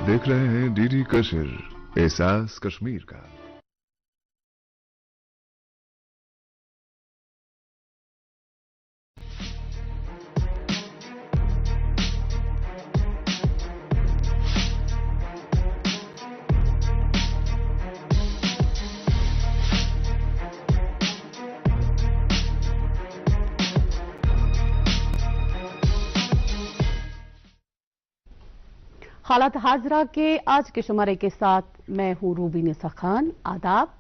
देख रहे हैं डीडी कशिर, एहसास कश्मीर का। हालात हाजरा के आज के शुमारे के साथ मैं हूं रूबी निसा खान। आदाब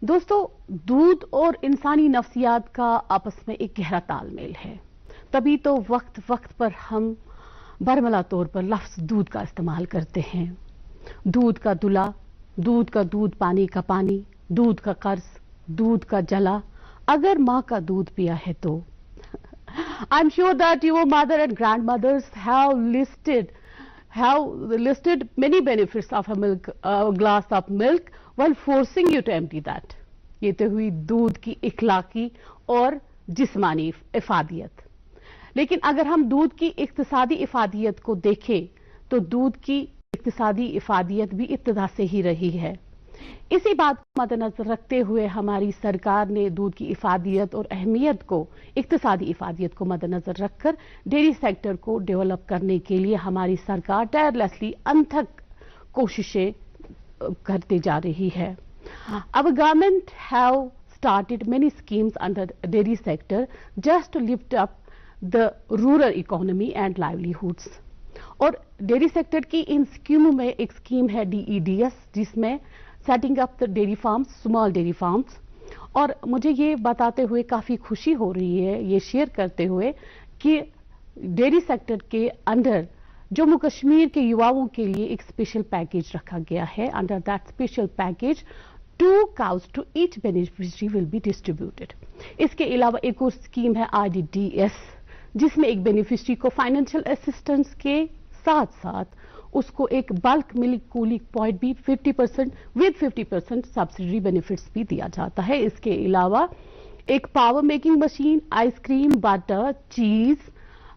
दोस्तों, दूध और इंसानी नफ्सियात का आपस में एक गहरा तालमेल है। तभी तो वक्त वक्त पर हम बरमला तौर पर लफ्ज दूध का इस्तेमाल करते हैं। दूध का दुला, दूध का दूध, पानी का पानी, दूध का कर्ज, दूध का जला, अगर मां का दूध पिया है तो। I am sure that your mother and grandmothers have listed many benefits of a glass of milk while forcing you to empty that। ये तो हुई दूध की इखलाकी और जिस्मानी इफादियत। लेकिन अगर हम दूध की इक्तिसादी इफादियत को देखें तो दूध की इक्तिसादी इफादियत भी इब्तिदा से ही रही है। इसी बात को मद्देनजर रखते हुए हमारी सरकार ने दूध की इफादियत और अहमियत को, इक्तिसादी इफादियत को मद्देनजर रखकर डेयरी सेक्टर को डेवलप करने के लिए हमारी सरकार टायरलेसली अनथक कोशिशें करती जा रही है। Our government have started many schemes under dairy sector just to lift up the rural economy and livelihoods। और डेयरी सेक्टर की इन स्कीमों में एक स्कीम है DEDS, जिसमें setting up the dairy farms, small dairy farms. और मुझे ये बताते हुए काफी खुशी हो रही है, ये शेयर करते हुए, कि डेयरी सेक्टर के अंडर जम्मू कश्मीर के युवाओं के लिए एक स्पेशल पैकेज रखा गया है। Under that special package 2 cows to each beneficiary will be distributed। इसके अलावा एक और स्कीम है IDDS, जिसमें एक बेनिफिशियरी को फाइनेंशियल असिस्टेंस के साथ साथ उसको एक बल्क मिल्क कूलिंग पॉइंट भी 50% विद 50% सब्सिडी बेनिफिट्स भी दिया जाता है। इसके अलावा एक power making machine, ice cream, butter, चीज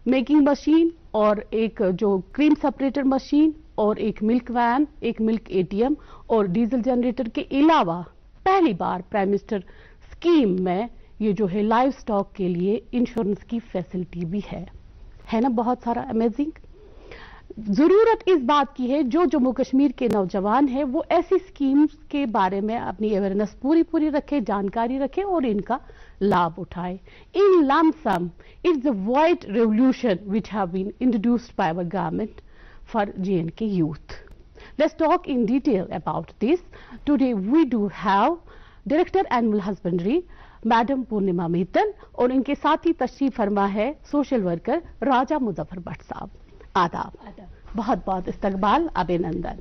मेकिंग मशीन और एक जो क्रीम सेपरेटर मशीन और एक मिल्क वैन, एक मिल्क ATM और डीजल जनरेटर के अलावा पहली बार प्राइम मिनिस्टर स्कीम में ये जो है लाइव स्टॉक के लिए इंश्योरेंस की फैसिलिटी भी है ना। बहुत सारा अमेजिंग। जरूरत इस बात की है जो जम्मू कश्मीर के नौजवान हैं वो ऐसी स्कीम्स के बारे में अपनी अवेयरनेस पूरी रखें, जानकारी रखें और इनका लाभ उठाएं। In lump sum it's the wide revolution which have been introduced by our government for J&K youth। Let's talk in detail about this। Today we do have Director Animal Husbandry madam Purnima Mittal और इनके साथ ही तशरीफ फरमा है social worker Raja Muzaffar Bhat साहब। आदाब। बहुत बहुत इस्तकबाल, अभिनंदन।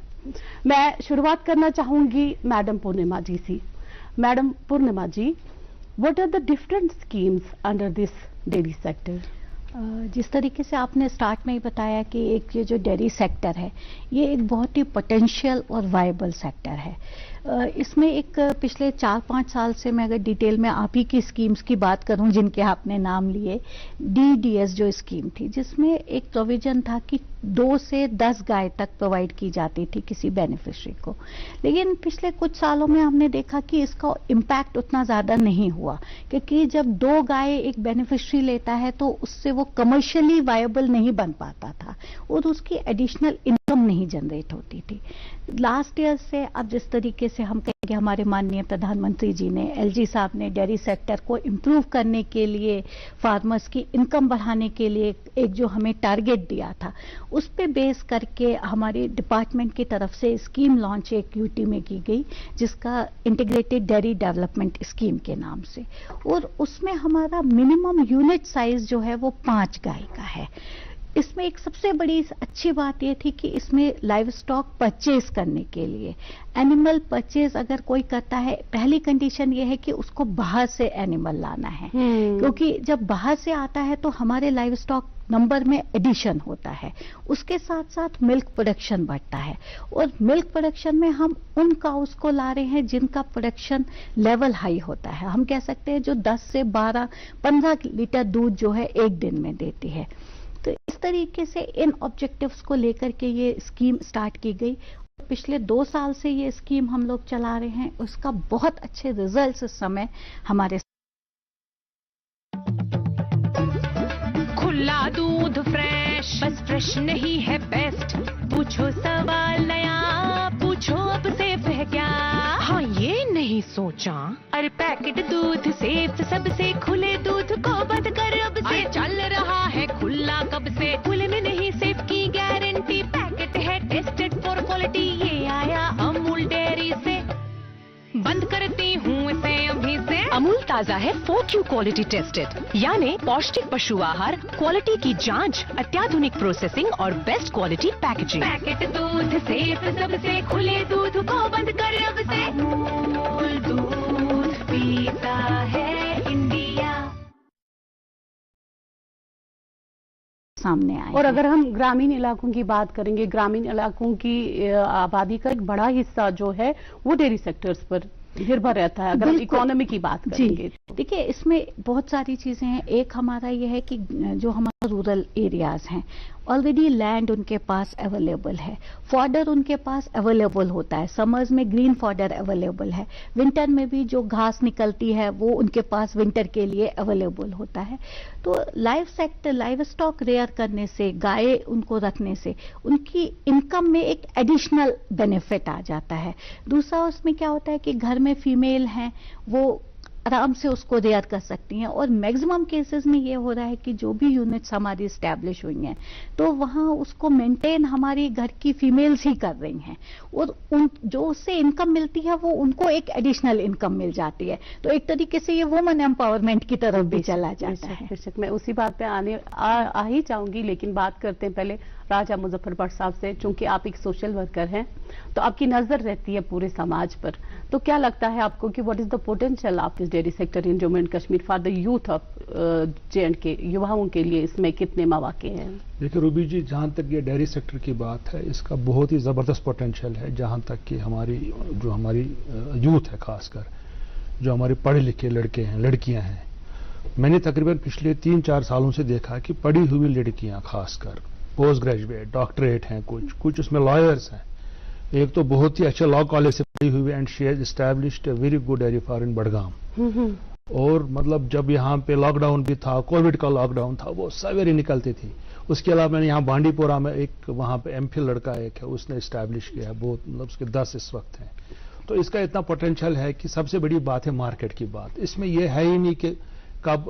मैं शुरुआत करना चाहूंगी मैडम पूर्णिमा जी से। Madam Purnima ji, what are the different schemes under this dairy sector? जिस तरीके से आपने स्टार्ट में ही बताया कि एक ये जो डेयरी सेक्टर है ये एक बहुत ही पोटेंशियल और वायबल सेक्टर है। इसमें एक पिछले 4-5 साल से, मैं अगर डिटेल में आप ही की स्कीम्स की बात करूं जिनके आपने नाम लिए, DDS जो स्कीम थी जिसमें एक प्रोविजन था कि 2 से 10 गाय तक प्रोवाइड की जाती थी किसी बेनिफिशियरी को। लेकिन पिछले कुछ सालों में हमने देखा कि इसका इम्पैक्ट उतना ज्यादा नहीं हुआ, क्योंकि जब 2 गाय एक बेनिफिशियरी लेता है तो उससे वो कमर्शियली वायबल नहीं बन पाता था और उसकी एडिशनल इनकम नहीं जनरेट होती थी। लास्ट ईयर से अब जिस तरीके से हम कहेंगे हमारे माननीय प्रधानमंत्री जी ने, LG साहब ने डेयरी सेक्टर को इम्प्रूव करने के लिए, फार्मर्स की इनकम बढ़ाने के लिए एक जो हमें टारगेट दिया था, उस पे बेस करके हमारे डिपार्टमेंट की तरफ से स्कीम लॉन्च एक UT में की गई जिसका इंटीग्रेटेड डेयरी डेवलपमेंट स्कीम के नाम से। और उसमें हमारा मिनिमम यूनिट साइज जो है वो 5 गाय का है। इसमें एक सबसे बड़ी अच्छी बात यह थी कि इसमें लाइव स्टॉक परचेज करने के लिए, एनिमल परचेज अगर कोई करता है, पहली कंडीशन यह है कि उसको बाहर से एनिमल लाना है, क्योंकि जब बाहर से आता है तो हमारे लाइव स्टॉक नंबर में एडिशन होता है, उसके साथ साथ मिल्क प्रोडक्शन बढ़ता है। और मिल्क प्रोडक्शन में हम उन काउस को ला रहे हैं जिनका प्रोडक्शन लेवल हाई होता है। हम कह सकते हैं जो 10 से 12-15 लीटर दूध जो है एक दिन में देती है। तो इस तरीके से इन ऑब्जेक्टिव्स को लेकर के ये स्कीम स्टार्ट की गई। पिछले 2 साल से ये स्कीम हम लोग चला रहे हैं, उसका बहुत अच्छे रिजल्ट्स इस समय हमारे। खुला दूध फ्रेश, बस फ्रेश नहीं है बेस्ट। पूछो सवाल नया, पूछो अब सेफ है क्या? हाँ ये नहीं सोचा, अरे पैकेट दूध सेफ सबसे, खुले दूध को बंद कर अब से। चल रहा है खुला कब से, खुले में नहीं सेफ की गारंटी। पैकेट है टेस्टेड फॉर क्वालिटी, ये आया अमूल डेयरी से। बंद करती हूँ इसे अभी से। अमूल ताजा है 4Q क्वालिटी टेस्टेड, यानी पौष्टिक पशु आहार, क्वालिटी की जांच, अत्याधुनिक प्रोसेसिंग और बेस्ट क्वालिटी पैकेजिंग। पैकेट दूध सेफ सबसे, खुले दूध को बंद कर अब से। अमूल दूध पीता है इंडिया। सामने आए। और अगर हम ग्रामीण इलाकों की बात करेंगे, ग्रामीण इलाकों की आबादी का एक बड़ा हिस्सा जो है वो डेयरी सेक्टर्स पर निर्भर रहता है, अगर हम इकोनॉमी की बात करेंगे। देखिए इसमें बहुत सारी चीजें हैं। एक हमारा यह है कि जो हमारा रूरल एरियाज हैं, ऑलरेडी लैंड उनके पास अवेलेबल है, फॉडर उनके पास अवेलेबल होता है, समर्स में ग्रीन फॉडर अवेलेबल है, विंटर में भी जो घास निकलती है वो उनके पास विंटर के लिए अवेलेबल होता है। तो लाइव स्टॉक रेयर करने से, गाय उनको रखने से उनकी इनकम में एक एडिशनल बेनिफिट आ जाता है। दूसरा उसमें क्या होता है कि घर में फीमेल हैं, वो आराम से उसको रेयर कर सकती हैं। और मैक्सिमम केसेस में ये हो रहा है कि जो भी यूनिट्स हमारी स्टैब्लिश हुई हैं तो वहाँ उसको मेंटेन हमारी घर की फीमेल्स ही कर रही हैं, और उन जो उससे इनकम मिलती है वो उनको एक एडिशनल इनकम मिल जाती है। तो एक तरीके से ये वुमन एम्पावरमेंट की तरफ भी चला जाता है। बेशक मैं उसी बात पे आ ही चाहूंगी, लेकिन बात करते हैं पहले राजा मुजफ्फर भट्ट साहब से। चूंकि आप एक सोशल वर्कर हैं तो आपकी नजर रहती है पूरे समाज पर, तो क्या लगता है आपको कि what is the potential of this dairy sector in Jammu and Kashmir for the youth of J&K, युवाओं के लिए इसमें कितने मौके हैं? देखिए रूबी जी, जहाँ तक ये डेयरी सेक्टर की बात है, इसका बहुत ही ज़बरदस्त पोटेंशियल है। जहाँ तक कि हमारी यूथ है, खासकर जो हमारे पढ़े लिखे लड़के हैं, लड़कियां हैं, मैंने तकरीबन पिछले 3-4 सालों से देखा कि पढ़ी हुई लड़कियां, खासकर पोस्ट ग्रेजुएट, डॉक्टरेट हैं, कुछ उसमें लॉयर्स हैं। एक तो बहुत ही अच्छे लॉ कॉलेज से पढ़ी हुई, and she has established a very good dairy farm in Budgam. और मतलब जब यहाँ पे लॉकडाउन भी था, कोविड का लॉकडाउन था, वो सवेरे निकलती थी। उसके अलावा मैंने यहाँ बांडीपोरा में एक वहाँ पे एमफिल लड़का एक है, उसने इस्टेब्लिश किया है, बहुत मतलब उसके 10 इस वक्त हैं। तो इसका इतना पोटेंशियल है कि सबसे बड़ी बात है मार्केट की बात। इसमें यह है ही नहीं कि कब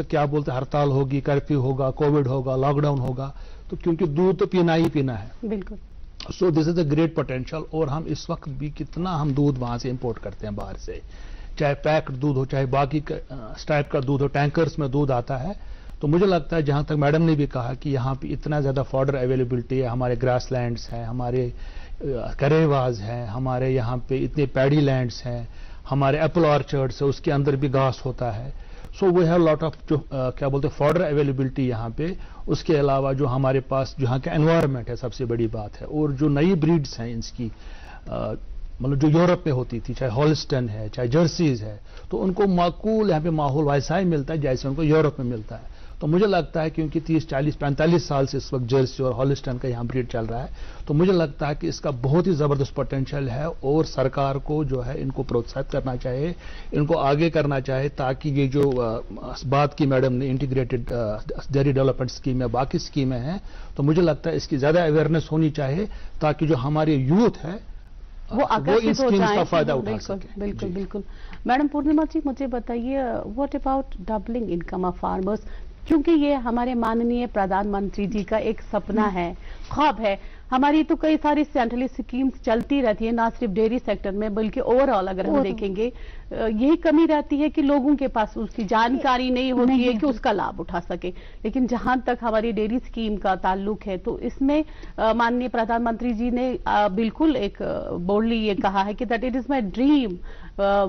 क्या बोलते हड़ताल होगी, कर्फ्यू होगा, कोविड होगा, लॉकडाउन होगा, तो क्योंकि दूध तो पीना ही पीना है। बिल्कुल। So this is a great potential. और हम इस वक्त भी कितना हम दूध वहां से इंपोर्ट करते हैं बाहर से, चाहे पैक्ड दूध हो, चाहे बाकी टाइप का दूध हो, टैंकर्स में दूध आता है। तो मुझे लगता है, जहां तक मैडम ने भी कहा कि यहाँ पे इतना ज्यादा फॉडर अवेलेबिलिटी है, हमारे ग्रास लैंड्स हैं, हमारे करेवाज हैं, हमारे यहाँ पे इतने पैडी लैंड्स हैं, हमारे एप्पल ऑर्चर्ड्स है, उसके अंदर भी घास होता है। So we have lot of जो क्या बोलते हैं फॉडर अवेलेबिलिटी यहाँ पे। उसके अलावा जो हमारे पास जहाँ का एनवायरनमेंट है, सबसे बड़ी बात है। और जो नई ब्रीड्स हैं इनकी, मतलब जो यूरोप में होती थी, चाहे हॉलस्टन है, चाहे जर्सीज है, तो उनको माकूल यहाँ पे माहौल वैसा ही मिलता है जैसे उनको यूरोप में मिलता है। तो मुझे लगता है क्योंकि 30, 40, 45 साल से इस वक्त जर्सी और हॉलस्टन का यहाँ ब्रीड चल रहा है, तो मुझे लगता है कि इसका बहुत ही जबरदस्त पोटेंशियल है। और सरकार को जो है इनको प्रोत्साहित करना चाहिए, इनको आगे करना चाहिए, ताकि ये जो बात की मैडम ने इंटीग्रेटेड डेयरी डेवलपमेंट स्कीम या बाकी स्कीमें हैं, तो मुझे लगता है इसकी ज्यादा अवेयरनेस होनी चाहिए, ताकि जो हमारे यूथ है वो आकर्षित हो जाए, का फायदा उठा सके। बिल्कुल बिल्कुल। मैडम पूर्णिमा जी, मुझे बताइए what about doubling income of farmers, क्योंकि ये हमारे माननीय प्रधानमंत्री जी का एक सपना है, ख्वाब है। हमारी तो कई सारी सेंट्रल स्कीम्स चलती रहती है, ना सिर्फ डेयरी सेक्टर में बल्कि ओवरऑल अगर हम देखेंगे, यही कमी रहती है कि लोगों के पास उसकी जानकारी नहीं होती है कि उसका लाभ उठा सके। लेकिन जहां तक हमारी डेयरी स्कीम का ताल्लुक है, तो इसमें माननीय प्रधानमंत्री जी ने बिल्कुल एक बोल्डली ये कहा है कि that it is my dream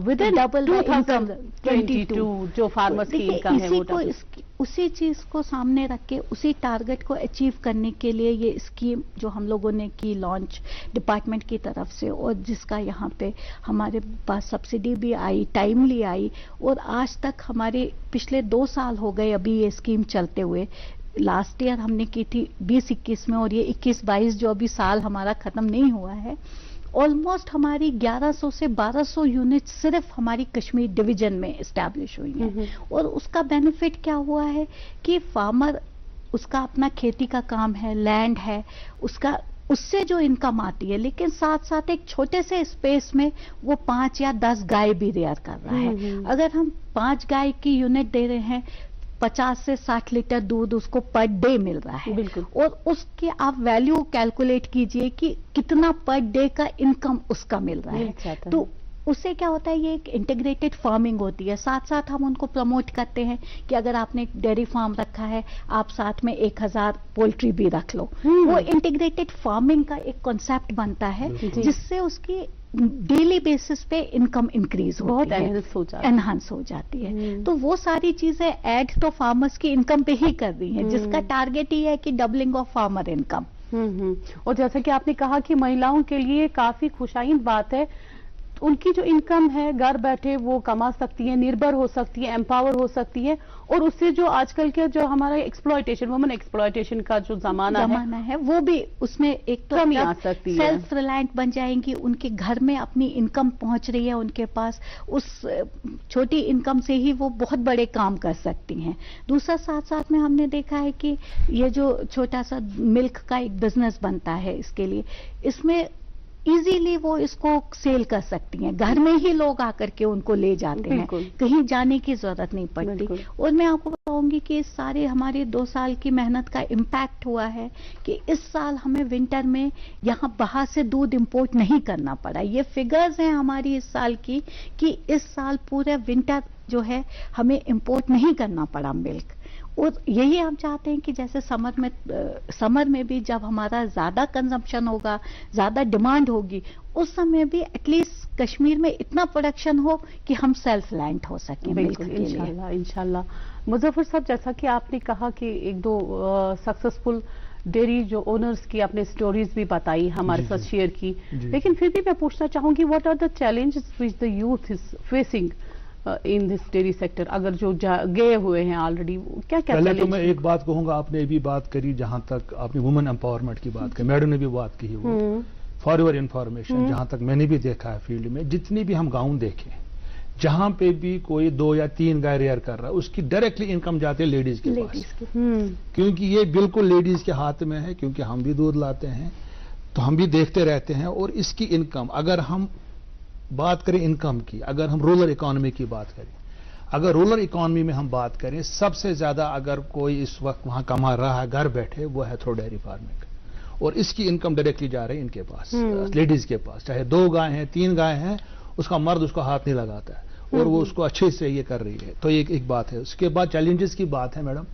with in 2022 जो फार्मर्स की इनकम है वो उसी चीज को सामने रख के, उसी टारगेट को अचीव करने के लिए ये स्कीम जो हम लोगों ने की लॉन्च डिपार्टमेंट की तरफ से, और जिसका यहाँ पे हमारे पास सब्सिडी भी आई, टाइमली आई, और आज तक हमारे पिछले 2 साल हो गए अभी ये स्कीम चलते हुए। लास्ट ईयर हमने की थी 20-21 में, और ये 21-22 जो अभी साल हमारा खत्म नहीं हुआ है, ऑलमोस्ट हमारी 1100 से 1200 यूनिट सिर्फ हमारी कश्मीर डिवीजन में एस्टैब्लिश हुई हैं। और उसका बेनिफिट क्या हुआ है कि फार्मर, उसका अपना खेती का काम है, लैंड है, उससे जो इनकम आती है, लेकिन साथ साथ एक छोटे से स्पेस में वो 5 या 10 गाय भी रेयर कर रहा है। अगर हम 5 गाय की यूनिट दे रहे हैं, 50 से 60 लीटर दूध उसको पर डे मिल रहा है। बिल्कुल। और उसकी आप वैल्यू कैलकुलेट कीजिए कि कितना पर डे का इनकम उसका मिल रहा है। तो उससे क्या होता है, ये एक इंटीग्रेटेड फार्मिंग होती है। साथ साथ हम उनको प्रमोट करते हैं कि अगर आपने एक डेयरी फार्म रखा है, आप साथ में 1000 पोल्ट्री भी रख लो। वो इंटीग्रेटेड फार्मिंग का एक कॉन्सेप्ट बनता है, जिससे उसकी डेली बेसिस पे इनकम इंक्रीज होती है, एनहांस हो जाती है। तो वो सारी चीजें ऐड तो फार्मर्स की इनकम पे ही कर रही हैं, जिसका टारगेट ही है कि डबलिंग ऑफ फार्मर इनकम। और जैसा कि आपने कहा कि महिलाओं के लिए काफी खुशाइन बात है, उनकी जो इनकम है घर बैठे वो कमा सकती है, निर्भर हो सकती है, एम्पावर हो सकती है, और उससे जो आजकल के जो हमारा एक्सप्लॉयटेशन, वुमेन एक्सप्लॉयटेशन का जो जमाना है वो भी उसमें एक तो कमी आ सकती है। सेल्फ रिलायंट बन जाएंगी, उनके घर में अपनी इनकम पहुंच रही है उनके पास, उस छोटी इनकम से ही वो बहुत बड़े काम कर सकती हैं। दूसरा, साथ साथ में हमने देखा है कि ये जो छोटा सा मिल्क का एक बिजनेस बनता है, इसके लिए इसमें इजीली वो इसको सेल कर सकती हैं, घर में ही लोग आकर के उनको ले जाते हैं, कहीं जाने की जरूरत नहीं पड़ती। और मैं आपको बताऊंगी कि इस सारे हमारे 2 साल की मेहनत का इम्पैक्ट हुआ है कि इस साल हमें विंटर में यहाँ बाहर से दूध इंपोर्ट नहीं करना पड़ा। ये फिगर्स हैं हमारी इस साल की कि इस साल पूरे विंटर जो है हमें इंपोर्ट नहीं करना पड़ा मिल्क। और यही हम चाहते हैं कि जैसे समर में भी जब हमारा ज्यादा कंजम्पशन होगा, ज्यादा डिमांड होगी, उस समय भी एटलीस्ट कश्मीर में इतना प्रोडक्शन हो कि हम सेल्फ रिलायंट हो सकें। बिल्कुल, इंशाल्लाह। मुजफ्फर साहब, जैसा कि आपने कहा कि 1-2 सक्सेसफुल डेयरी जो ओनर्स की आपने स्टोरीज भी बताई, हमारे साथ शेयर की, लेकिन फिर भी मैं पूछना चाहूंगी, what are the challenges which the youth is facing in this dairy sector? अगर जो गए हुए हैं ऑलरेडी, क्या क्या पहले तो मैं एक बात कहूंगा, आपने भी बात करी, जहां तक आपने वुमेन एम्पावरमेंट की बात करी, मैडम ने भी बात की, वो फॉर योर इंफॉर्मेशन, जहां तक मैंने भी देखा है फील्ड में, जितनी भी हम गांव देखे, जहां पे भी कोई 2 या 3 गाय रेयर कर रहा है, उसकी डायरेक्टली इनकम जाती है लेडीज के पास, क्योंकि ये बिल्कुल लेडीज के हाथ में है, क्योंकि हम भी दूध लाते हैं तो हम भी देखते रहते हैं। और इसकी इनकम, अगर हम बात करें इनकम की, अगर हम रूरल इकोनॉमी की बात करें, अगर रूरल इकोनॉमी में हम बात करें, सबसे ज्यादा अगर कोई इस वक्त वहां कमा रहा है घर बैठे, वो है थ्रू डेयरी फार्मिंग। और इसकी इनकम डायरेक्टली जा रही है इनके पास, लेडीज के पास, चाहे 2 गाय हैं, 3 गाय हैं, उसका मर्द उसको हाथ नहीं लगाता है, और वो उसको अच्छे से ये कर रही है। तो एक बात है। उसके बाद चैलेंजेस की बात है मैडम,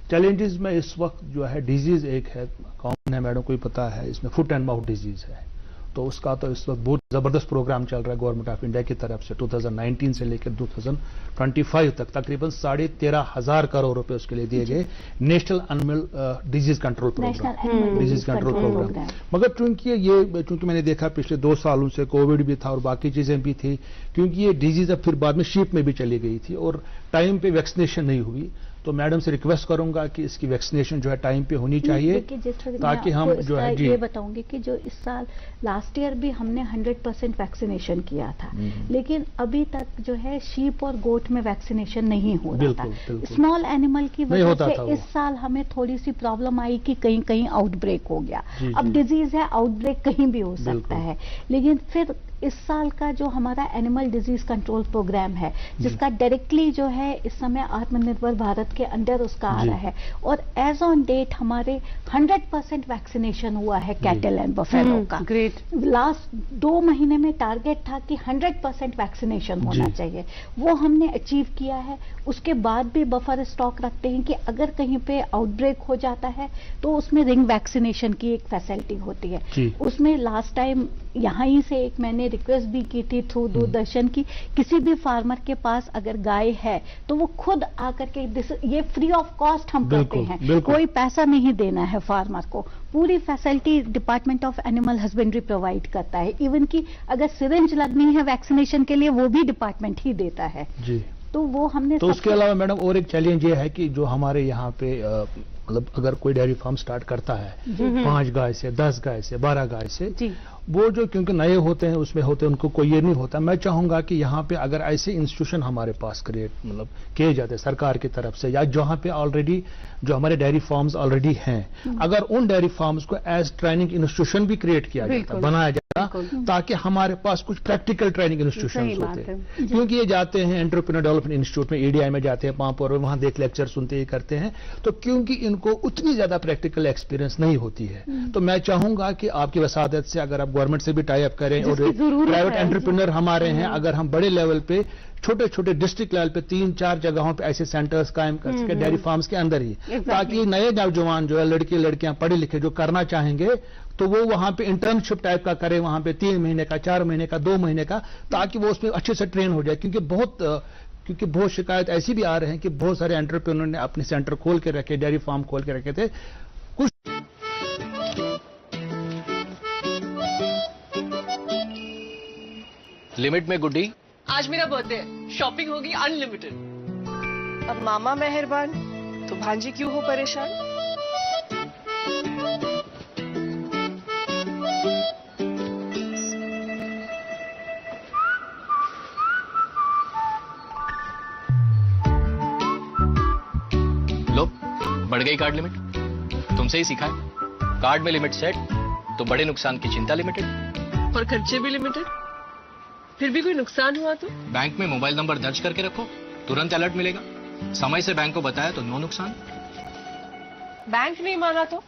चैलेंजेस में इस वक्त जो है डिजीज एक है कॉमन है मैडम, कोई पता है, इसमें फुट एंड माउथ डिजीज है। तो उसका तो इस वक्त बहुत जबरदस्त प्रोग्राम चल रहा है गवर्नमेंट ऑफ इंडिया की तरफ से, 2019 से लेकर 2025 तक तकरीबन 13,500 करोड़ रुपए उसके लिए दिए गए, national animal disease control programme. मगर चूंकि मैंने देखा पिछले 2 सालों से कोविड भी था और बाकी चीजें भी थी, क्योंकि ये डिजीज अब फिर बाद में शीप में भी चली गई थी और टाइम पे वैक्सीनेशन नहीं हुई, तो मैडम से रिक्वेस्ट करूंगा कि इसकी वैक्सीनेशन जो है टाइम पे होनी चाहिए, ताकि हम जो है ये बताऊंगी कि जो इस साल लास्ट ईयर भी हमने 100% वैक्सीनेशन किया था, लेकिन अभी तक जो है शीप और गोट में वैक्सीनेशन नहीं हो रहा था। स्मॉल एनिमल की वजह से इस साल हमें थोड़ी सी प्रॉब्लम आई कि कहीं कहीं आउटब्रेक हो गया। अब डिजीज है, आउटब्रेक कहीं भी हो सकता है, लेकिन फिर इस साल का जो हमारा एनिमल डिजीज कंट्रोल प्रोग्राम है, जिसका डायरेक्टली जो है इस समय आत्मनिर्भर भारत के अंडर उसका आ रहा है, और एज ऑन डेट हमारे 100% वैक्सीनेशन हुआ है कैटल एंड बफेलो का। ग्रेट। लास्ट 2 महीने में टारगेट था कि 100% वैक्सीनेशन होना चाहिए, वो हमने अचीव किया है। उसके बाद भी बफर स्टॉक रखते हैं कि अगर कहीं पे आउटब्रेक हो जाता है तो उसमें रिंग वैक्सीनेशन की एक फैसिलिटी होती है। उसमें लास्ट टाइम यहाँ ही से एक मैंने रिक्वेस्ट भी की थी थ्रू दूरदर्शन की, किसी भी फार्मर के पास अगर गाय है तो वो खुद आकर के, ये फ्री ऑफ कॉस्ट हम करते हैं, कोई पैसा नहीं देना है फार्मर को, पूरी facility department of animal husbandry provide करता है। इवन कि अगर सिरिंज लगनी है वैक्सीनेशन के लिए, वो भी डिपार्टमेंट ही देता है। तो वो हमने तो उसके अलावा मैडम और एक चैलेंज ये है कि जो हमारे यहाँ पे मतलब अगर कोई डेयरी फार्म स्टार्ट करता है 5 गाय से, 10 गाय से, 12 गाय से, वो जो क्योंकि नए होते हैं उसमें होते हैं, उनको कोई ये नहीं होता। मैं चाहूंगा कि यहाँ पे अगर ऐसे इंस्टीट्यूशन हमारे पास क्रिएट मतलब किए जाते सरकार की तरफ से, या जहाँ पे ऑलरेडी जो हमारे डेयरी फार्म्स ऑलरेडी हैं, अगर उन डेयरी फार्म्स को एज ट्रेनिंग इंस्टीट्यूशन भी क्रिएट किया जाता, बनाया जाता, ताकि हमारे पास कुछ प्रैक्टिकल ट्रेनिंग इंस्टीट्यूशन होते, क्योंकि ये जाते हैं एंटरप्रेन्योर डेवलपमेंट इंस्टीट्यूट में, EDI में जाते हैं पांपोर में, वहां देख लेक्चर सुनते ही करते हैं, तो क्योंकि इनको उतनी ज्यादा प्रैक्टिकल एक्सपीरियंस नहीं होती है। तो मैं चाहूंगा कि आपकी वसादत से अगर आप गवर्नमेंट से भी टाई अप करें और प्राइवेट एंटरप्रेन्योर हमारे हैं, अगर हम बड़े लेवल पे छोटे छोटे डिस्ट्रिक्ट लेवल पे 3-4 जगहों पे ऐसे सेंटर्स कायम कर सके डेयरी फार्म्स के अंदर ही, ताकि नए नौजवान जो है लड़के लड़कियां पढ़े लिखे जो करना चाहेंगे तो वो वहां पे इंटर्नशिप टाइप का करें, वहां पे 3 महीने का, 4 महीने का, 2 महीने का, ताकि वो उसमें अच्छे से ट्रेन हो जाए। क्योंकि बहुत शिकायत ऐसी भी आ रहे हैं कि बहुत सारे एंटरप्रेन्योर ने अपने सेंटर खोल के रखे, डेयरी फार्म खोल के रखे थे, कुछ लिमिट में गुड्डी। आज मेरा बर्थडे है, शॉपिंग होगी अनलिमिटेड। अब मामा मेहरबान तो भांजी क्यों हो परेशान। लो, बढ़ गई कार्ड लिमिट। तुमसे ही सीखा है, कार्ड में लिमिट सेट तो बड़े नुकसान की चिंता लिमिटेड, और खर्चे भी लिमिटेड। फिर भी कोई नुकसान हुआ तो बैंक में मोबाइल नंबर दर्ज करके रखो, तुरंत अलर्ट मिलेगा। समय से बैंक को बताया तो नो नुकसान। बैंक नहीं माना तो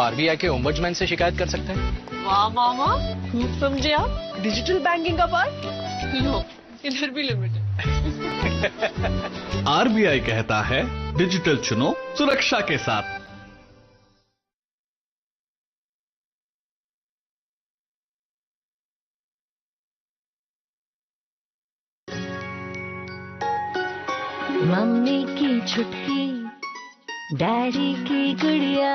RBI के ओम्बड्समैन से शिकायत कर सकते हैं। वाह मामा, खूब समझे आप डिजिटल बैंकिंग का पार्ट। लो, इधर भी लिमिटेड। RBI कहता है डिजिटल चुनो सुरक्षा के साथ। मम्मी की छुटकी, डैडी की गुड़िया,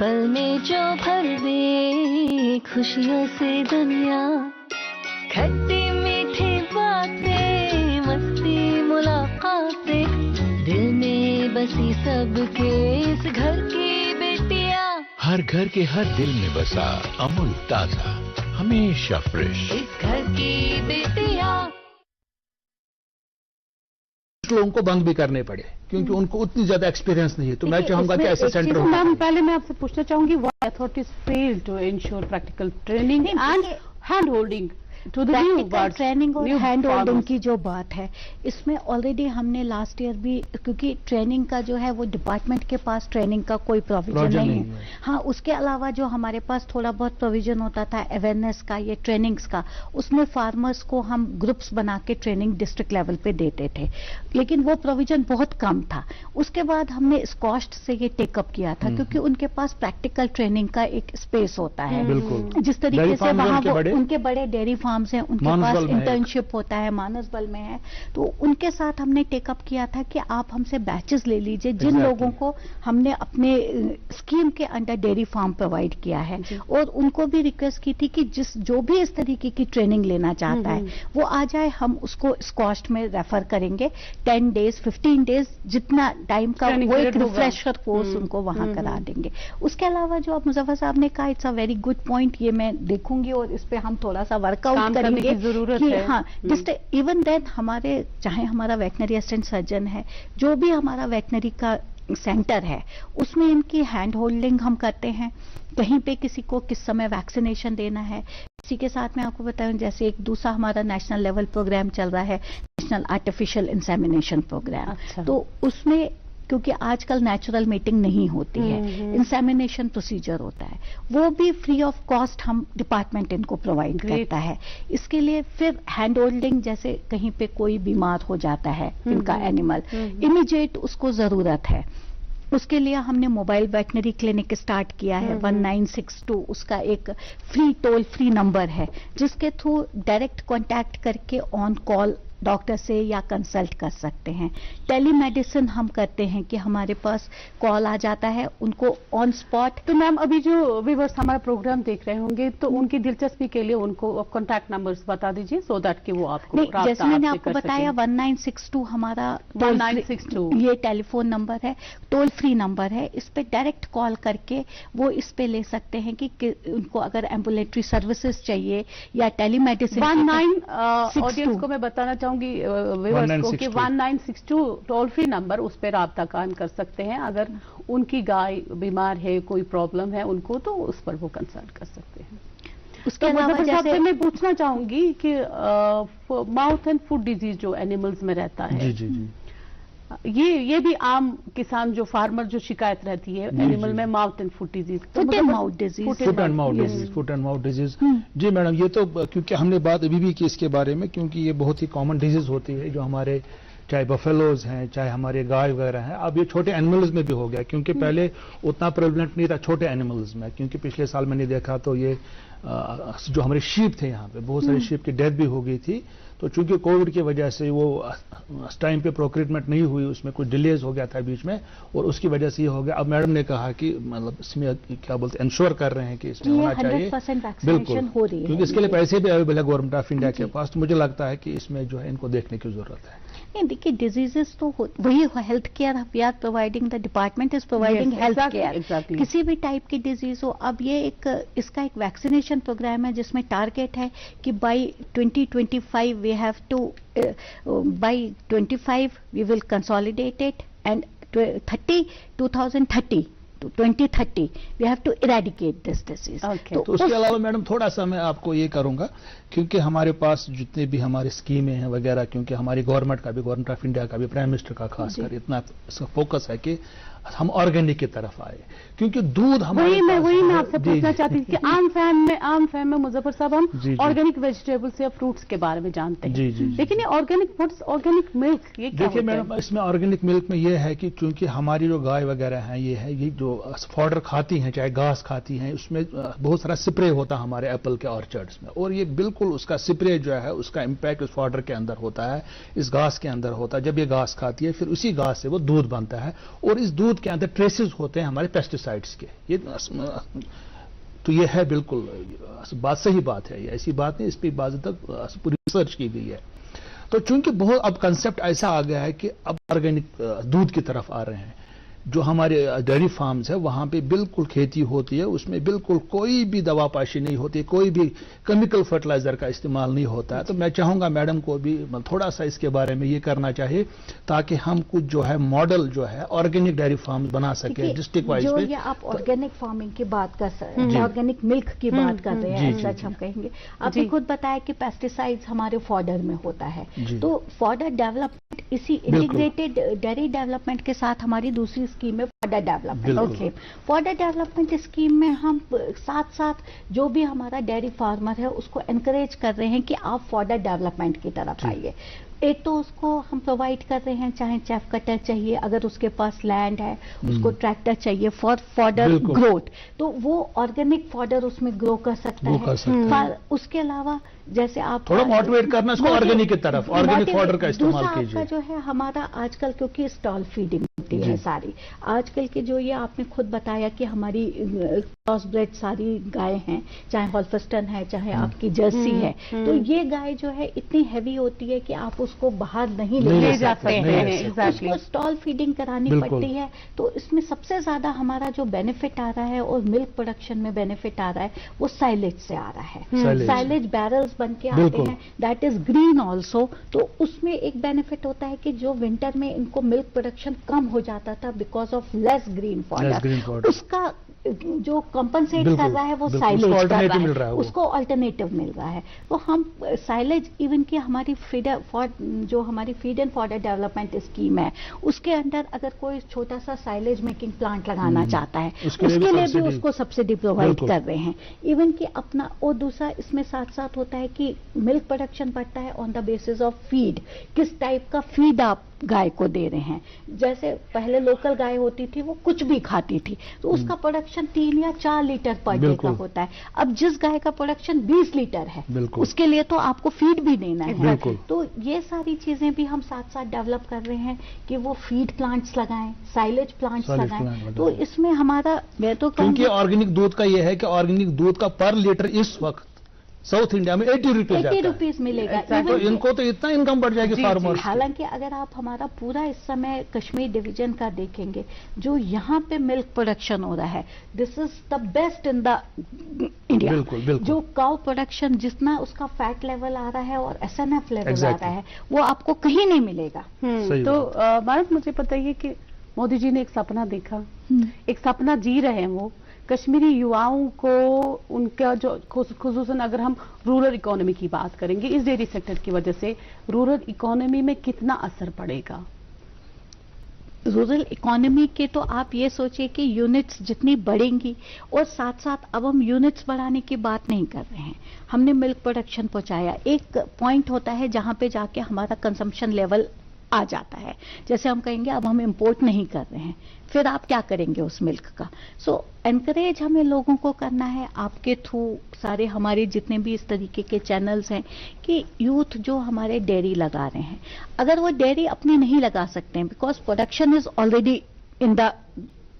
पल में जो भर दे खुशियों से दुनिया। खट्टी मीठी बातें, मस्ती मुलाकातें, दिल में बसी सबके इस घर की बेटिया। हर घर के हर दिल में बसा अमूल ताजा, हमेशा फ्रेश। इस घर की बेटिया। लोगों को बंद भी करने पड़े क्योंकि उनको उतनी ज्यादा एक्सपीरियंस नहीं है। तो मैं चाहूंगा कि ऐसे सेंटर हो। मैम, पहले मैं आपसे पूछना चाहूंगी, why authorities fail to ensure practical training and hand holding to the new birds. Training और हैंड होल्डिंग की जो बात है, इसमें ऑलरेडी हमने लास्ट ईयर भी, क्योंकि ट्रेनिंग का जो है वो डिपार्टमेंट के पास ट्रेनिंग का कोई प्रोविजन नहीं है। हाँ, उसके अलावा जो हमारे पास थोड़ा बहुत प्रोविजन होता था अवेयरनेस का, ये ट्रेनिंग्स का, उसमें फार्मर्स को हम ग्रुप्स बना के ट्रेनिंग डिस्ट्रिक्ट लेवल पे देते थे, लेकिन वो प्रोविजन बहुत कम था। उसके बाद हमने स्कॉस्ट से ये टेकअप किया था, क्योंकि उनके पास प्रैक्टिकल ट्रेनिंग का एक स्पेस होता है। जिस तरीके से वहाँ उनके बड़े डेयरी फार्म्स हैं, उनके पास इंटर्नशिप होता है, मानसबल में है, तो उनके साथ हमने टेकअप किया था कि आप हमसे बैचेस ले लीजिए, जिन लोगों को हमने अपने स्कीम के अंडर डेयरी फार्म प्रोवाइड किया है, और उनको भी रिक्वेस्ट की थी कि जो भी इस तरीके की ट्रेनिंग लेना चाहता है वो आ जाए, हम उसको कॉस्ट में रेफर करेंगे। 10 डेज 15 डेज जितना टाइम का वो एक रिफ्रेशर कोर्स उनको वहां करा देंगे। उसके अलावा जो आप मुजफ्फर साहब ने कहा, it's a very good point, ये मैं देखूंगी और इस पे हम थोड़ा सा वर्कआउट करेंगे की जरूरत है। हाँ, जस्ट इवन देन हमारे, चाहे हमारा वेटनरी असिस्टेंट सर्जन है, जो भी हमारा वेटनरी का सेंटर है, उसमें इनकी हैंड होल्डिंग हम करते हैं। कहीं पे किसी को किस समय वैक्सीनेशन देना है, इसी के साथ मैं आपको बताऊं, जैसे एक दूसरा हमारा नेशनल लेवल प्रोग्राम चल रहा है, नेशनल आर्टिफिशियल इंसेमिनेशन प्रोग्राम। तो उसमें क्योंकि आजकल नेचुरल मीटिंग नहीं होती है, इंसेमिनेशन प्रोसीजर होता है, वो भी फ्री ऑफ कॉस्ट हम डिपार्टमेंट इनको प्रोवाइड करता है। इसके लिए फिर हैंड होल्डिंग, जैसे कहीं पे कोई बीमार हो जाता है इनका एनिमल, इमीडिएट उसको जरूरत है, उसके लिए हमने मोबाइल वेटनरी क्लिनिक स्टार्ट किया है 1962। उसका एक फ्री टोल फ्री नंबर है, जिसके थ्रू डायरेक्ट कांटेक्ट करके ऑन कॉल डॉक्टर से या कंसल्ट कर सकते हैं। टेलीमेडिसिन हम करते हैं कि हमारे पास कॉल आ जाता है, उनको ऑन स्पॉट। तो मैम अभी जो व्यूअर्स हमारा प्रोग्राम देख रहे होंगे तो उनकी दिलचस्पी के लिए उनको कॉन्टैक्ट नंबर्स बता दीजिए सो दैट कि वो आपको जैसे मैंने आपको बताया 1962 हमारा 1962 ये टेलीफोन नंबर है, टोल फ्री नंबर है। इस पे डायरेक्ट कॉल करके वो इस पे ले सकते हैं कि उनको अगर एम्बुलेटरी सर्विसेज चाहिए या टेलीमेडिसिन। 19 ऑडियंस को मैं बताना चाहूंगी व्यूअर्स को कि 1962 टोल फ्री नंबर, उस पर राब्ता कायम कर सकते हैं। अगर उनकी गाय बीमार है, कोई प्रॉब्लम है उनको, तो उस पर वो कंसल्ट कर सकते हैं। उसके तो अलावा जैसे मैं पूछना चाहूंगी कि माउथ एंड फुट डिजीज जो एनिमल्स में रहता है, जी जी ये भी आम किसान जो फार्मर जो शिकायत रहती है एनिमल में mouth and foot disease, foot and mouth disease, foot and mouth disease. जी मैडम, ये तो क्योंकि हमने बात अभी भी की इसके बारे में, क्योंकि ये बहुत ही कॉमन डिजीज होती है जो हमारे चाहे बफेलोज हैं, चाहे हमारे गाय वगैरह हैं, अब ये छोटे एनिमल्स में भी हो गया, क्योंकि पहले उतना प्रेवलेंट नहीं था छोटे एनिमल्स में। क्योंकि पिछले साल मैंने देखा तो ये जो हमारे शीप थे यहाँ पे, बहुत सारे शीप की डेथ भी हो गई थी। तो चूंकि कोविड की वजह से वो टाइम पे प्रोक्यूरमेंट नहीं हुई, उसमें कुछ डिलेज हो गया था बीच में, और उसकी वजह से ये हो गया। अब मैडम ने कहा कि मतलब इसमें क्या बोलते इंश्योर कर रहे हैं कि इसमें होना चाहिए, बिल्कुल, क्योंकि इसके लिए पैसे भी अवेलेबल है गवर्नमेंट ऑफ इंडिया के पास। तो मुझे लगता है कि इसमें जो है इनको देखने की जरूरत है। नहीं देखिए, डिजीजेस तो वही health care we are providing, the department is providing health care, किसी भी टाइप की डिजीज हो। अब ये इसका एक वैक्सीनेशन प्रोग्राम है जिसमें टारगेट है कि by 2025 we have to by 25 we will consolidate it and 2030 to 2030 we have to eradicate this disease. Okay. तो उसके अलावा मैडम थोड़ा सा मैं आपको ये करूंगा, क्योंकि हमारे पास जितने भी हमारी स्कीमें हैं वगैरह, क्योंकि हमारी गवर्नमेंट का भी, गवर्नमेंट ऑफ इंडिया का भी, प्राइम मिनिस्टर का खासकर इतना इसका फोकस है कि हम ऑर्गेनिक की तरफ आए, क्योंकि दूध हमारे वही मैं आपसे पूछना चाहती थी कि आम फैम में मुजफ्फर साहब हम ऑर्गेनिक वेजिटेबल्स या फ्रूट्स के बारे में जानते हैं, लेकिन ये ऑर्गेनिक मिल्क ये क्या देखिए मैडम, इसमें ऑर्गेनिक मिल्क में ये है कि चूंकि हमारी जो गाय वगैरह है ये जो फॉडर खाती हैं, चाहे घास खाती हैं, उसमें बहुत सारा स्प्रे होता है हमारे एप्पल के ऑर्चर्ड्स में, और ये बिल्कुल उसका स्प्रे जो है उसका इम्पैक्ट उस फॉडर के अंदर होता है, इस घास के अंदर होता है। जब ये घास खाती है फिर उसी घास से वो दूध बनता है, और इस दूध के अंदर ट्रेसेस होते हैं हमारे पेस्टिसाइड्स के। ये तो ये है बिल्कुल बात, सही बात है, ये ऐसी बात नहीं, इस पर बात तक पूरी रिसर्च की गई है। तो चूंकि बहुत अब कंसेप्ट ऐसा आ गया है कि अब ऑर्गेनिक दूध की तरफ आ रहे हैं, जो हमारे डेयरी फार्म्स है वहां पे बिल्कुल खेती होती है, उसमें बिल्कुल कोई भी दवापाशी नहीं होती, कोई भी केमिकल फर्टिलाइजर का इस्तेमाल नहीं होता है। तो मैं चाहूंगा मैडम को भी थोड़ा सा इसके बारे में ये करना चाहिए, ताकि हम कुछ जो है मॉडल जो है ऑर्गेनिक डेयरी फार्म्स बना सके डिस्ट्रिक्ट वाइज पे। ये आप ऑर्गेनिक फार्मिंग की बात कर सकते हैं, ऑर्गेनिक मिल्क की बात कर रहे हैं, सच हम कहेंगे। आपने खुद बताया कि पेस्टिसाइड्स हमारे फॉडर में होता है, तो फॉडर डेवलपमेंट इसी इंटीग्रेटेड डेयरी डेवलपमेंट के साथ हमारी दूसरी स्कीम में fodder development. Okay, fodder development scheme में हम साथ साथ जो भी हमारा डेयरी फार्मर है उसको एनकरेज कर रहे हैं कि आप फॉडर डेवलपमेंट की तरफ आइए। एक तो उसको हम प्रोवाइड कर रहे हैं, चाहे चेफ कटर चाहिए, अगर उसके पास लैंड है उसको ट्रैक्टर चाहिए फॉर फॉडर ग्रोथ, तो वो ऑर्गेनिक फॉडर उसमें ग्रो कर सकता है। पर उसके अलावा जैसे आप थोड़ा मोटिवेट करना इसको ऑर्गेनिक की तरफ, ऑर्गेनिक फॉडर का इस्तेमाल कीजिए। जो है हमारा आजकल, क्योंकि स्टॉल फीडिंग होती है सारी आजकल के, जो ये आपने खुद बताया कि हमारी क्रॉस ब्रेड सारी गाय हैं, चाहे हॉल्फस्टन है चाहे आपकी जर्सी है, तो ये गाय जो है इतनी हैवी होती है कि आप उसको बाहर नहीं ले जा सकते हैं, उसको स्टॉल फीडिंग करानी पड़ती है। तो इसमें सबसे ज्यादा हमारा जो बेनिफिट आ रहा है और मिल्क प्रोडक्शन में बेनिफिट आ रहा है वो साइलेज से आ रहा है। साइलेज बैरल्स बन के आते हैं, दैट इज ग्रीन ऑल्सो। तो उसमें एक बेनिफिट होता है कि जो विंटर में इनको मिल्क प्रोडक्शन कम हो जाता था because of less green fodder, उसका जो कंपनसेट कर रहा है वो साइलेज कर रहा है, उसको अल्टरनेटिव मिल रहा है। तो हम साइलेज इवन की हमारी जो हमारी feed and fodder development scheme है उसके अंदर अगर कोई छोटा सा साइलेज मेकिंग प्लांट लगाना चाहता है उसके लिए भी उसको सब्सिडी प्रोवाइड कर रहे हैं। इवन कि अपना, और दूसरा इसमें साथ साथ होता है कि मिल्क प्रोडक्शन बढ़ता है on the basis of feed, किस टाइप का फीड आप गाय को दे रहे हैं। जैसे पहले लोकल गाय होती थी वो कुछ भी खाती थी तो उसका प्रोडक्शन 3 या 4 लीटर पर डे का होता है। अब जिस गाय का प्रोडक्शन 20 लीटर है उसके लिए तो आपको फीड भी देना है। तो ये सारी चीजें भी हम साथ साथ डेवलप कर रहे हैं कि वो फीड प्लांट्स लगाएं, साइलेज प्लांट्स लगाएं। तो इसमें हमारा, मैं तो क्योंकि ऑर्गेनिक दूध का ये है कि ऑर्गेनिक दूध का पर लीटर इस वक्त साउथ इंडिया में 80 रुपीज मिलेगा। तो इनको तो इतना इनकम बढ़ जाएगी फार्मर्स। हालांकि अगर आप हमारा पूरा इस समय कश्मीर डिवीजन का देखेंगे, जो यहाँ पे मिल्क प्रोडक्शन हो रहा है, this is the best in the India. बिल्कुल। जो काउ प्रोडक्शन जितना उसका फैट लेवल आ रहा है और SNF लेवल आ रहा है वो आपको कहीं नहीं मिलेगा। तो भारत, मुझे बताइए कि मोदी जी ने एक सपना देखा, एक सपना जी रहे हैं वो, कश्मीरी युवाओं को उनका जो खुसूसन अगर हम रूरल इकोनॉमी की बात करेंगे, इस डेयरी सेक्टर की वजह से रूरल इकोनॉमी में कितना असर पड़ेगा? रूरल इकोनॉमी के तो आप ये सोचिए कि यूनिट्स जितनी बढ़ेंगी, और साथ साथ अब हम यूनिट्स बढ़ाने की बात नहीं कर रहे हैं, हमने मिल्क प्रोडक्शन पहुंचाया। एक पॉइंट होता है जहां पे जाके हमारा कंजम्पशन लेवल आ जाता है, जैसे हम कहेंगे अब हम इंपोर्ट नहीं कर रहे हैं, फिर आप क्या करेंगे उस मिल्क का? सो एनकरेज हमें लोगों को करना है आपके थ्रू, सारे हमारे जितने भी इस तरीके के चैनल्स हैं, कि यूथ जो हमारे डेयरी लगा रहे हैं, अगर वो डेयरी अपनी नहीं लगा सकते हैं because production is already in the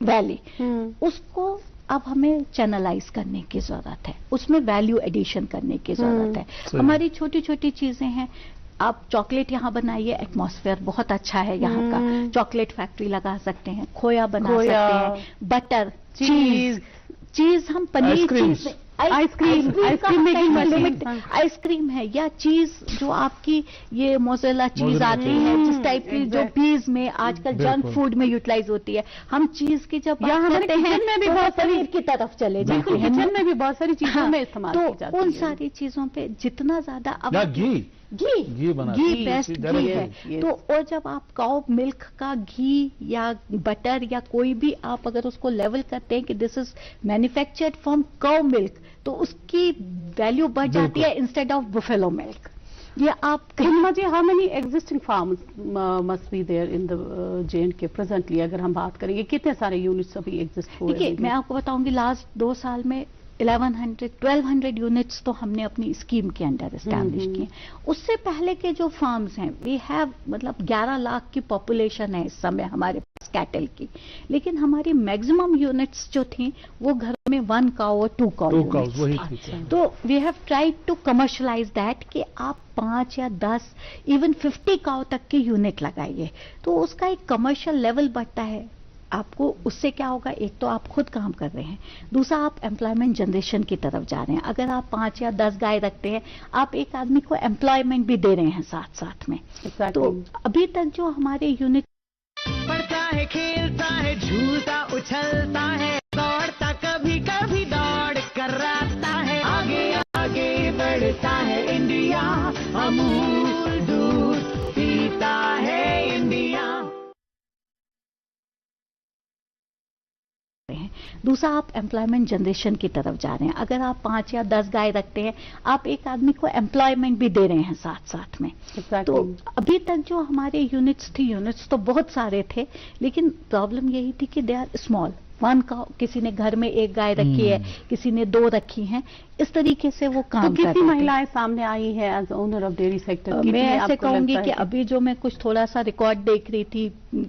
valley, उसको अब हमें चैनलाइज करने की जरूरत है, उसमें वैल्यू एडिशन करने की जरूरत है। हमारी छोटी छोटी चीजें हैं, आप चॉकलेट यहाँ बनाइए, एटमॉस्फेयर बहुत अच्छा है यहाँ का, चॉकलेट फैक्ट्री लगा सकते हैं, खोया बना सकते हैं, बटर, चीज हम पनीर, आइसक्रीम है, या चीज जो आपकी ये मोज़रेला चीज आती है जिस टाइप की जो पीज में आजकल जंक फूड में यूटिलाइज होती है, हम चीज की जब बात करते हैं में भी बहुत पनीर की तरफ चले जाते हैं, किचन में भी बहुत सारी चीजों में इस्तेमाल की जाती है। उन सारी चीजों पे जितना ज्यादा अब घी बेस्ट घी है, तो और जब आप काउ मिल्क का घी या बटर या कोई भी आप अगर उसको लेवल करते हैं कि this is manufactured from cow milk, तो उसकी वैल्यू बढ़ जाती है इंस्टेड ऑफ बुफेलो मिल्क। ये आप जी, how many existing farms must be there in the J&K presently? अगर हम बात करेंगे कितने सारे यूनिट्स अभी एग्जिस्ट हो रहे हैं? मैं आपको बताऊंगी लास्ट 2 साल में 1200 यूनिट्स तो हमने अपनी स्कीम के अंडर एस्टैब्लिश किए। उससे पहले के जो फार्म्स हैं, वी हैव मतलब 11 लाख की पॉपुलेशन है इस समय हमारे पास कैटल की, लेकिन हमारी मैक्सिमम यूनिट्स जो थी वो घर में 1 काउ और 2 काउ यूनिट्स थी। तो we have tried to commercialise that कि आप 5 या 10 इवन 50 काउ तक की यूनिट लगाइए, तो उसका एक कमर्शियल लेवल बढ़ता है आपको। उससे क्या होगा, एक तो आप खुद काम कर रहे हैं, दूसरा आप एम्प्लॉयमेंट जनरेशन की तरफ जा रहे हैं। अगर आप 5 या 10 गाय रखते हैं, आप एक आदमी को एम्प्लॉयमेंट भी दे रहे हैं साथ साथ में। तो अभी तक जो हमारे यूनिट पढ़ता है, खेलता है, झूलता उछलता है, दौड़ता कभी कभी दौड़ कराता है, आगे आगे बढ़ता है इंडिया, अमूल दूध पीता है इंडिया। दूसरा आप एम्प्लॉयमेंट जनरेशन की तरफ जा रहे हैं। अगर आप 5 या 10 गाय रखते हैं, आप एक आदमी को एम्प्लॉयमेंट भी दे रहे हैं साथ साथ में। तो अभी तक जो हमारे यूनिट्स तो बहुत सारे थे, लेकिन प्रॉब्लम यही थी कि दे आर स्मॉल। 1 का किसी ने घर में 1 गाय रखी है, किसी ने 2 रखी हैं, इस तरीके से वो काम करते हैं। कितनी महिलाएं सामने आई है as owner of dairy sector? मैं ऐसे कहूंगी कि अभी जो मैं कुछ थोड़ा सा रिकॉर्ड देख रही थी,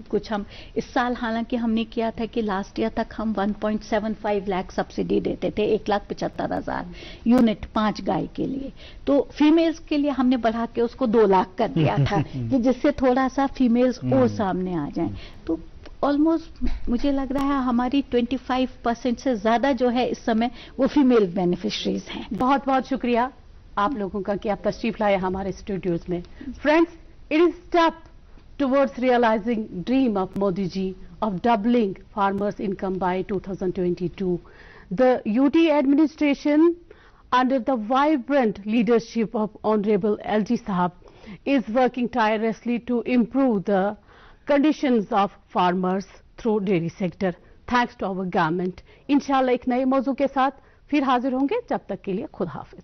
कुछ हम इस साल हालांकि हमने किया था कि लास्ट ईयर तक हम 1.75 लाख सब्सिडी देते थे, 1,75,000 यूनिट 5 गाय के लिए। तो फीमेल्स के लिए हमने बढ़ा के उसको 2 लाख कर दिया था कि जिससे थोड़ा सा फीमेल्स और सामने आ जाएं। तो ऑलमोस्ट मुझे लग रहा है हमारी 25% से ज्यादा जो है इस समय वो फीमेल बेनिफिशरीज हैं। बहुत बहुत शुक्रिया आप लोगों का कि आप तशरीफ लाए हमारे स्टूडियोज में। Friends, it is step towards realising dream of Modi ji of doubling farmers' income by 2022. The UT administration, under the vibrant leadership of Honorable LG Sahab, is working tirelessly to improve the conditions of farmers through dairy sector. Thanks to our government. इंशाल्लाह एक नए मौजू के साथ फिर हाजिर होंगे। जब तक के लिए खुदा हाफिज।